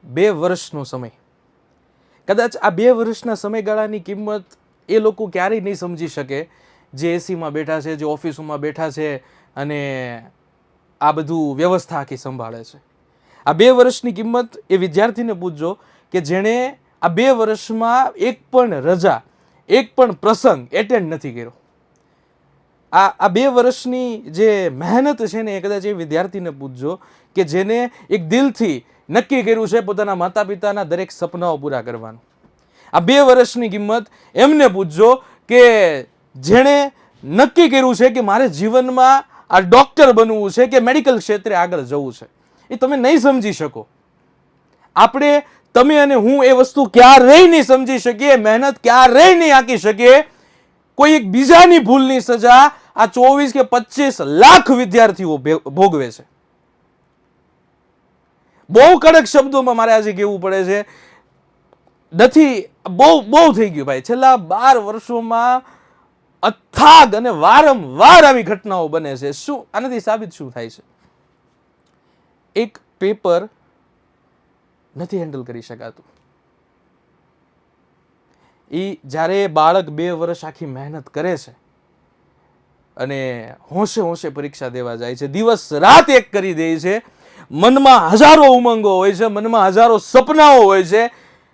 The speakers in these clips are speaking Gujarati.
2 વર્ષનો સમય, કદાચ આ 2 વર્ષના સમયગાળાની કિંમત એ લોકો ક્યારેય નહીં સમજી શકે જે એસીમાં બેઠા છે, જે ઓફિસોમાં બેઠા છે અને આ બધું વ્યવસ્થા આખી સંભાળે છે. આ 2 વર્ષની કિંમત એ વિદ્યાર્થીને પૂછજો કે જેણે આ 2 વર્ષમાં એક પણ રજા, એક પણ પ્રસંગ એટેન્ડ નથી કર્યો. આ 2 વર્ષની જે મહેનત છે ને એ કદાચ એ વિદ્યાર્થીને પૂછજો કે જેને એક દિલથી નક્કી કર્યું છે પોતાના માતા પિતાના દરેક સપનાઓ પૂરા કરવાનું. આ 2 વર્ષની કિંમત એમને પૂછજો કે જેણે નક્કી કર્યું છે કે મારે જીવનમાં આ ડોક્ટર બનવું છે કે મેડિકલ ક્ષેત્રે આગળ જવું છે. એ તમે નહીં સમજી શકો. આપણે, તમે અને હું એ વસ્તુ ક્યારેય નહીં સમજી શકીએ, મહેનત ક્યારેય નહીં આંકી શકીએ. કોઈ એક બીજાની ભૂલની સજા આ 24 કે 25 લાખ વિદ્યાર્થીઓ ભોગવે છે. બહુ કડક શબ્દોમાં મારે આજે કહેવું પડે છે, નથી, બહુ થઈ ગયું ભાઈ. છેલ્લા 12 વર્ષોમાં અથાગ અને વારંવાર આવી ઘટનાઓ બને છે. શું આનાથી સાબિત શું થાય છે? એક પેપર નથી હેન્ડલ કરી શકાતું. એ જ્યારે બાળક 2 વર્ષ આખી મહેનત કરે છે અને હોંશે હોંશે પરીક્ષા દેવા જાય છે, દિવસ રાત એક કરી દે છે, મનમાં હજારો ઉમંગો હોય છે, મનમાં હજારો સપનાઓ હોય છે,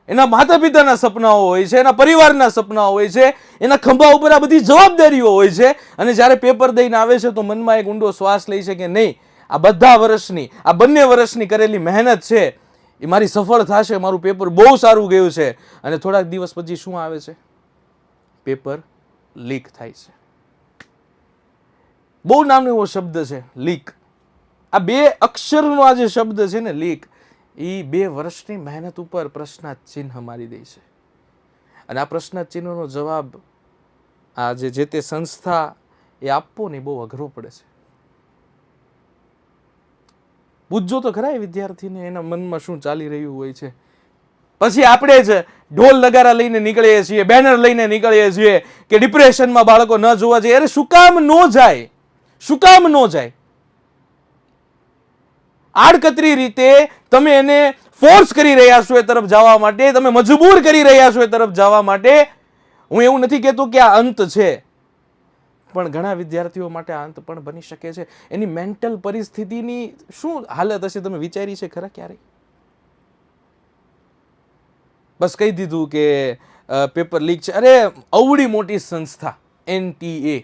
એના માતા પિતાના સપનાઓ હોય છે, એના પરિવારના સપનાઓ હોય છે, એના ખંભા ઉપર આ બધી જવાબદારીઓ હોય છે, અને જ્યારે પેપર દઈને આવે છે તો મનમાં એક ઊંડો શ્વાસ લે છે કે નહીં, આ બધા વર્ષની, આ બંને વર્ષની કરેલી મહેનત છે એ મારી સફળ થશે, મારું પેપર બહુ સારું ગયું છે. અને થોડાક દિવસ પછી શું આવે છે? પેપર લીક થાય છે. બહુ નાનો એવો શબ્દ છે, લીક. આ 2 અક્ષરનો આ જે શબ્દ છે ને, લીક, એ 2 વર્ષની મહેનત ઉપર પ્રશ્નાર્થ ચિહ્ન મારી દે છે. અને આ પ્રશ્નાર્થ ચિહ્નનો જવાબ આ જે તે સંસ્થા એ આપવો ને બહુ અઘરો પડે છે. પૂછજો તો ખરા એ વિદ્યાર્થીને એના મનમાં શું ચાલી રહ્યું હોય છે. પછી આપણે જ ઢોલ નગારા લઈને નીકળીએ છીએ, બેનર લઈને નીકળીએ છીએ કે ડિપ્રેશનમાં બાળકો ન જોવા જાય. અરે શું કામ ન જાય? શું કામ ન જાય? આડકતરી રીતે તમે એને ફોર્સ કરી રહ્યા છો એ તરફ જવા માટે, તમે મજબૂર કરી રહ્યા છો એ તરફ જવા માટે. હું એવું નથી કહેતો કે આ અંત છે, પણ ઘણા વિદ્યાર્થીઓ માટે આ અંત પણ બની શકે છે. એની મેન્ટલ પરિસ્થિતિની શું હાલત હશે તમે વિચારી છે ખરા ક્યારેય? બસ કહી દીધું કે પેપર લીક છે. અરે અવડી મોટી સંસ્થા NTA,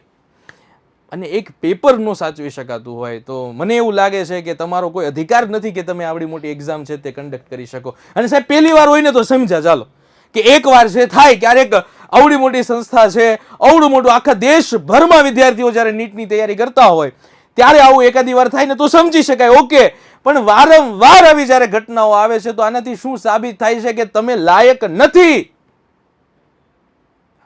અને એક પેપર નો સાચવી શકાતું હોય તો મને એવું લાગે છે કે તમારો કોઈ અધિકાર નથી કે તમે આવડી મોટી એક્ઝામ છે તે કન્ડક્ટ કરી શકો. અને સાહેબ પહેલી વાર હોય ને તો સમજ્યા ચાલો કે એક વાર છે, થાય ક્યારેક. આવડી મોટી સંસ્થા છે, આવડું મોટું આખા દેશભરમાં વિદ્યાર્થીઓ જ્યારે નીટની તૈયારી કરતા હોય ત્યારે આવું એકાદી વાર થાય ને તો સમજી શકાય, ઓકે. પણ વારંવાર આવી જ્યારે ઘટનાઓ આવે છે તો આનાથી શું સાબિત થાય છે? કે તમે લાયક નથી.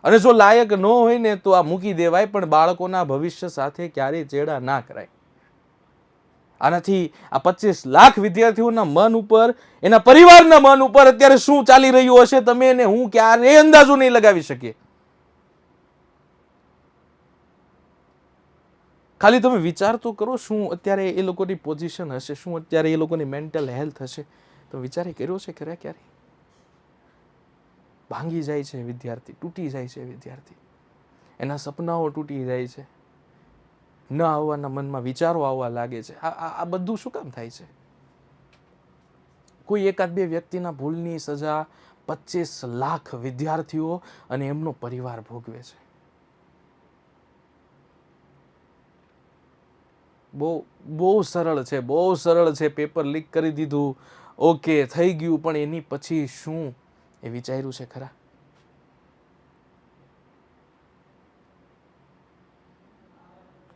અને જો લાયક ન હોય ને તો આ મૂકી દેવાય, પણ બાળકોના ભવિષ્ય સાથે ક્યારેય ચેડા ના કરાય. આનાથી આ 25 લાખ વિદ્યાર્થીઓના મન ઉપર, એના પરિવારના મન ઉપર અત્યારે શું ચાલી રહ્યું હશે તમે અને હું ક્યારેય અંદાજો નહીં લગાવી શકીએ. ખાલી તમે વિચાર તો કરો શું અત્યારે એ લોકોની પોઝિશન હશે, શું અત્યારે એ લોકોની મેન્ટલ હેલ્થ હશે. તો વિચારે કર્યો છે ખરા ક્યારે? ભાંગી જાય છે વિદ્યાર્થી, તૂટી જાય છે વિદ્યાર્થી, એના સપનાઓ તૂટી જાય છે, ન આવવાના મનમાં વિચારો આવવા લાગે છે. આ બધું શું કામ થાય છે? કોઈ એકાદ 2 વ્યક્તિના ભૂલની સજા 25 લાખ વિદ્યાર્થીઓ અને એમનો પરિવાર ભોગવે છે. બહુ સરળ છે, બહુ સરળ છે. પેપર લીક કરી દીધું, ઓકે, થઈ ગયું, પણ એની પછી શું એ વિચાર્યું છે ખરા?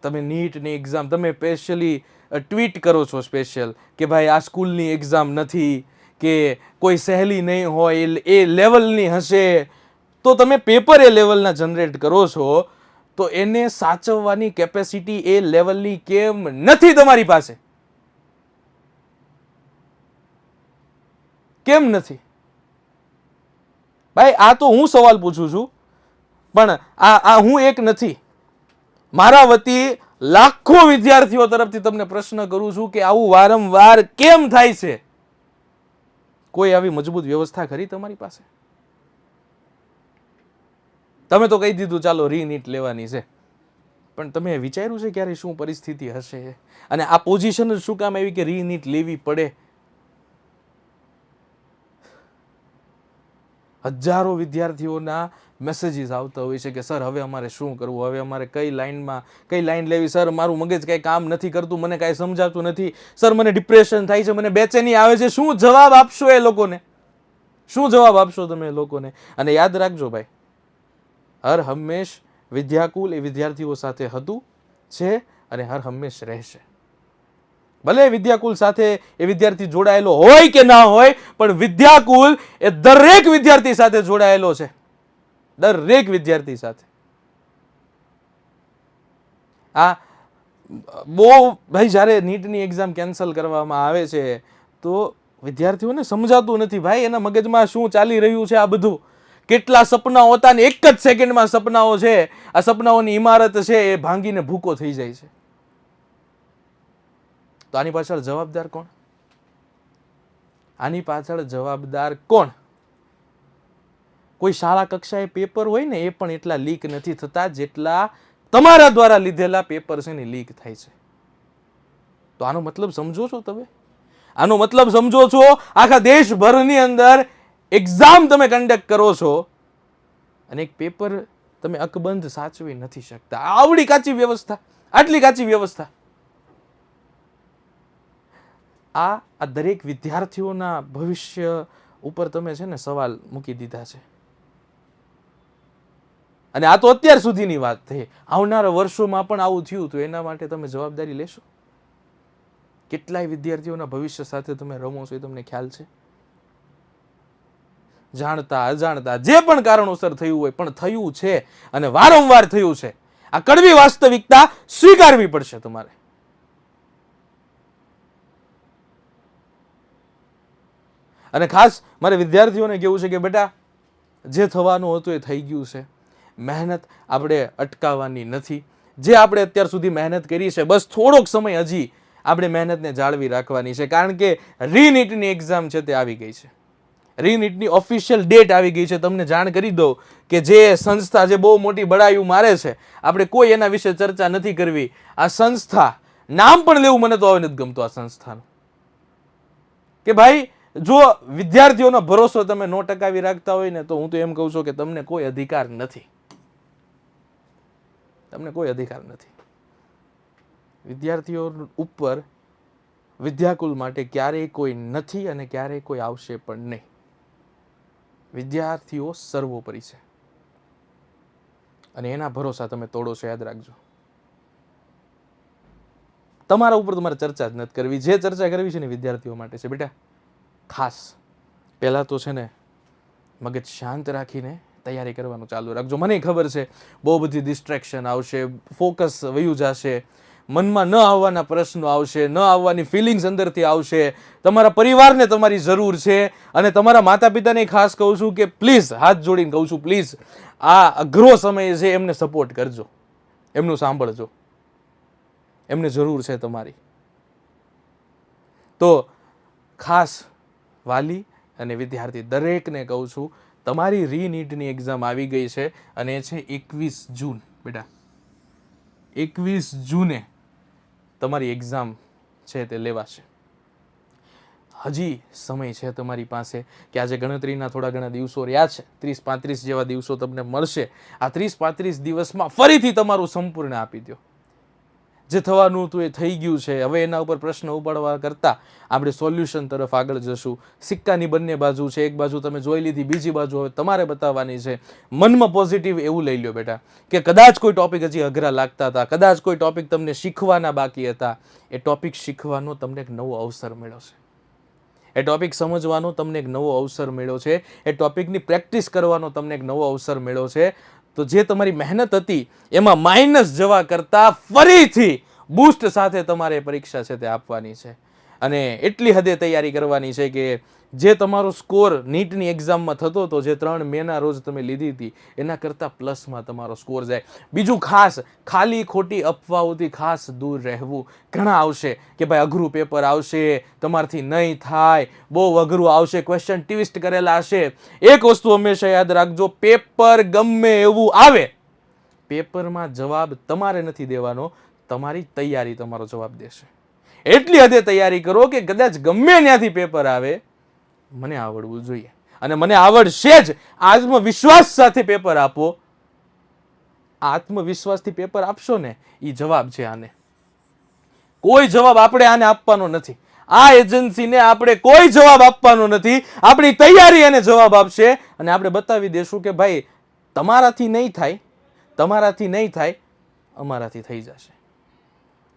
તમે નીટની એક્ઝામ, તમે સ્પેશિયલી ટ્વીટ કરો છો સ્પેશિયલ કે ભાઈ આ સ્કૂલની એક્ઝામ નથી, કે કોઈ સહેલી નહીં હોય, એ લેવલની હશે. તો તમે પેપર એ લેવલના જનરેટ કરો છો તો એને સાચવવાની કેપેસિટી એ લેવલની કેમ નથી તમારી પાસે? કેમ નથી ભાઈ? આ તો હું સવાલ પૂછું છું, પણ આ હું એક નથી, મારા વતી લાખો વિદ્યાર્થીઓ તરફથી તમને પ્રશ્ન કરું છું કે આવું વારંવાર કેમ થાય છે? કોઈ આવી મજબૂત વ્યવસ્થા ખરી તમારી પાસે? તમે તો કહી દીધું ચાલો રીનીટ લેવાની છે, પણ તમે વિચાર્યું છે ક્યારે શું પરિસ્થિતિ હશે? અને આ પોઝિશન જ શું કામ આવી કે રીનીટ લેવી પડે? હજારો વિદ્યાર્થીઓના મેસેજીસ આવતા હોય છે કે સર હવે અમારે શું કરવું, હવે અમારે કઈ લાઈન લેવી, સર મારું મગજ કંઈ કામ નથી કરતું, મને કાંઈ સમજાતું નથી, સર મને ડિપ્રેશન થાય છે, મને બેચેની આવે છે. શું જવાબ આપશો એ લોકોને? શું જવાબ આપશો તમે એ લોકોને? અને યાદ રાખજો ભાઈ, હર હંમેશ વિદ્યાકુલ એ વિદ્યાર્થીઓ સાથે હતું, છે અને હર હંમેશ રહેશે. ભલે વિદ્યાકુલ સાથે એ વિદ્યાર્થી જોડાયેલો હોય કે ના હોય, પણ વિદ્યાકુલ એ દરેક વિદ્યાર્થી સાથે જોડાયેલો છે, દરેક વિદ્યાર્થી સાથે. આ બહુ ભાઈ, જ્યારે નીટની એક્ઝામ કેન્સલ કરવામાં આવે છે તો વિદ્યાર્થીઓને સમજાતું નથી ભાઈ એના મગજમાં શું ચાલી રહ્યું છે. આ બધું કેટલા સપનાઓ હતા ને એક જ સેકન્ડમાં સપનાઓ છે, આ સપનાઓની ઇમારત છે એ ભાંગીને ભૂકો થઈ જાય છે. તો આની પાછળ જવાબદાર કોણ? આની પાછળ જવાબદાર કોણ? કોઈ શાળા કક્ષાએ પેપર હોય ને એ પણ એટલા લીક નથી થતા જેટલા તમારા દ્વારા લીધેલા પેપર છે ને લીક થાય છે. તો આનો મતલબ સમજો છો તમે? આનો મતલબ સમજો છો? આખા દેશભરની અંદર એક્ઝામ તમે કન્ડક્ટ કરો છો અને એક પેપર તમે અકબંધ સાચવી નથી શકતા. આવડી કાચી વ્યવસ્થા, આટલી કાચી વ્યવસ્થા. આ દરેક વિદ્યાર્થીઓના ભવિષ્ય ઉપર તમે છે ને સવાલ મૂકી દીધા છે. અને આ તો અત્યાર સુધીની વાત થઈ. આવનારા વર્ષોમાં પણ આવું થયું તો એના માટે તમે જવાબદારી લેશો? કેટલાય વિદ્યાર્થીઓના ભવિષ્ય સાથે તમે રમો છો એ તમને ખ્યાલ છે? જાણતા અજાણતા જે પણ કારણોસર થયું હોય, પણ થયું છે અને વારંવાર થયું છે. આ કડવી વાસ્તવિકતા સ્વીકારવી પડશે તમારે. અને ખાસ મારે વિદ્યાર્થીઓને કહેવું છે કે બેટા, જે થવાનું હતું એ થઈ ગયું છે. મહેનત આપણે અટકાવવાની નથી. જે આપણે અત્યાર સુધી મહેનત કરી છે, બસ થોડોક સમય હજી આપણે મહેનતને જાળવી રાખવાની છે. કારણ કે રીનીટની એક્ઝામ છે તે આવી ગઈ છે. રીનીટની ઓફિશિયલ ડેટ આવી ગઈ છે. તમને જાણ કરી દઉં કે જે સંસ્થા જે બહુ મોટી બડાયું મારે છે, આપણે કોઈ એના વિશે ચર્ચા નથી કરવી. આ સંસ્થા, નામ પણ લેવું મને તો હવે નથી ગમતું આ સંસ્થાનું. કે ભાઈ, જો વિદ્યાર્થીઓનો ભરોસો તમે નો ટકાવી રાખતા હોય ને, તો હું તો એમ કહું છું કે તમને કોઈ અધિકાર નથી. તમને કોઈ અધિકાર નથી. વિદ્યાર્થીઓ ઉપર વિદ્યાકુલ માટે ક્યારેય કોઈ નથી અને ક્યારેય કોઈ આવશે પણ નહીં. વિદ્યાર્થીઓ સર્વોપરી છે અને એના ભરોસા તમે તોડો છો, યાદ રાખજો. તમારા ઉપર તમારે ચર્ચા જ નથી કરવી. જે ચર્ચા કરવી છે ને વિદ્યાર્થીઓ માટે છે. બેટા, ખાસ પહેલા તો છે ને મગજ શાંત રાખીને તૈયારી કરવાનું ચાલુ રાખજો. મને ખબર છે બહુ બધી ડિસ્ટ્રેક્શન આવશે, ફોકસ વયું જશે, મનમાં ન આવવાના પ્રશ્નો આવશે, ન આવવાની ફિલિંગ્સ અંદરથી આવશે. તમારા પરિવારને તમારી જરૂર છે અને તમારા માતા પિતાને ખાસ કહું છું કે પ્લીઝ, હાથ જોડીને કહું છું, પ્લીઝ આ અઘરો સમય છે એમને સપોર્ટ કરજો, એમનું સાંભળજો. એમને જરૂર છે તમારી. તો ખાસ વાલી અને વિદ્યાર્થી દરેકને કહું છું, તમારી રીનીટની એક્ઝામ આવી ગઈ છે અને એ છે 21 જૂન. બેટા, 21 જૂને તમારી એક્ઝામ છે તે લેવાશે. હજી સમય છે તમારી પાસે કે આજે ગણતરીના થોડા ઘણા દિવસો રહ્યા છે, 30-35 જેવા દિવસો તમને મળશે. આ 30-35 દિવસમાં ફરીથી તમારું સંપૂર્ણ આપી દો. જે થવાનું હતું એ થઈ ગયું છે. હવે એના ઉપર પ્રશ્ન ઉપાડવા કરતાં આપણે સોલ્યુશન તરફ આગળ જશું. સિક્કાની બંને બાજુ છે. એક બાજુ તમે જોઈ લીધી, બીજી બાજુ હવે તમારે બતાવવાની છે. મનમાં પોઝિટિવ એવું લઈ લો બેટા કે કદાચ કોઈ ટોપિક હજી અઘરા લાગતા હતા, કદાચ કોઈ ટોપિક તમને શીખવાના બાકી હતા, એ ટોપિક શીખવાનો તમને એક નવો અવસર મળ્યો છે. એ ટોપિક સમજવાનો તમને એક નવો અવસર મળ્યો છે. એ ટોપિકની પ્રેક્ટિસ કરવાનો તમને એક નવો અવસર મળ્યો છે. તો જે તમારી મહેનત હતી એમાં માઇનસ જવા કરતાં ફરીથી બૂસ્ટ સાથે તમારે પરીક્ષા છે તે આપવાની છે. અને એટલી હદે તૈયારી કરવાની છે કે જે તમારો સ્કોર નીટની એક્ઝામમાં થતો હતો, જે 3 મેના રોજ તમે લીધી હતી, એના કરતાં પ્લસમાં તમારો સ્કોર જાય. બીજું ખાસ, ખાલી ખોટી અફવાઓથી ખાસ દૂર રહેવું. ઘણા આવશે કે ભાઈ અઘરું પેપર આવશે, તમારથી નહીં થાય, બહુ અઘરું આવશે, ક્વેશ્ચન ટ્વિસ્ટ કરેલા હશે. એક વસ્તુ હંમેશા યાદ રાખજો, પેપર ગમે એવું આવે, પેપરમાં જવાબ તમારે નથી દેવાનો, તમારી તૈયારી તમારો જવાબ દેશે. એટલી હદે તૈયારી કરો કે કદાચ ગમે ત્યાંથી પેપર આવે, મને આવડવું જોઈએ અને મને આવડશે જ. આત્મવિશ્વાસ સાથે પેપર આપો. આત્મવિશ્વાસથી પેપર આપશો ને, એ જવાબ છે આને. કોઈ જવાબ આપણે આને આપવાનો નથી. આ એજન્સીને આપણે કોઈ જવાબ આપવાનો નથી. આપણી તૈયારી એને જવાબ આપશે અને આપણે બતાવી દેશું કે ભાઈ તમારાથી નહીં થાય, તમારાથી નહીં થાય, અમારાથી થઈ જશે.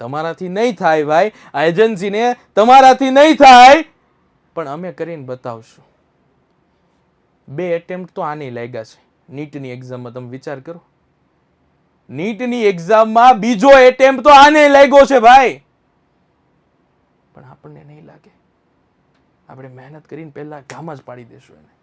તમારાથી નહીં થાય ભાઈ, આ એજન્સીને તમારાથી નહીં થાય, પણ અમે કરીને બતાવશું. 2 એટેમ્પ્ટ તો આને લાગ્યા છે નીટની એક્ઝામમાં. તમે વિચાર કરો, નીટની એક્ઝામમાં બીજો એટેમ્પ્ટ તો આને લાગ્યો છે ભાઈ. પણ આપણને નહીં લાગે. આપણે મહેનત કરીને પહેલા ગામ જ પાડી દેશું એને.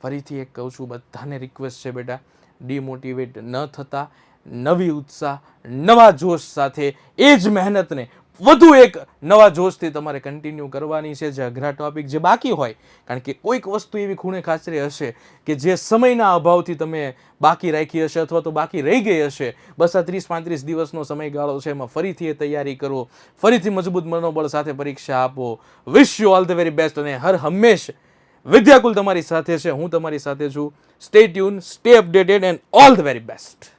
ફરીથી એક કહું છું, બધાને રિક્વેસ્ટ છે બેટા, ડિમોટિવેટ ન થતા, નવી ઉત્સાહ, નવા જોશ સાથે એ જ મહેનતને વધુ એક નવા જોશથી તમારે કન્ટિન્યુ કરવાની છે. જે અઘરા ટોપિક જે બાકી હોય, કારણ કે કોઈક વસ્તુ એવી ખૂણે ખાચરે હશે કે જે સમયના અભાવથી તમે બાકી રાખી હશે અથવા તો બાકી રહી ગઈ હશે. બસ આ 30-35 દિવસનો સમયગાળો છે, એમાં ફરીથી એ તૈયારી કરો, ફરીથી મજબૂત મનોબળ સાથે પરીક્ષા આપો. Wish you all the very best. અને હર હંમેશ વિદ્યાકુલ તમારી સાથે છે, હું તમારી સાથે છું. Stay tune, stay updated and all the very best.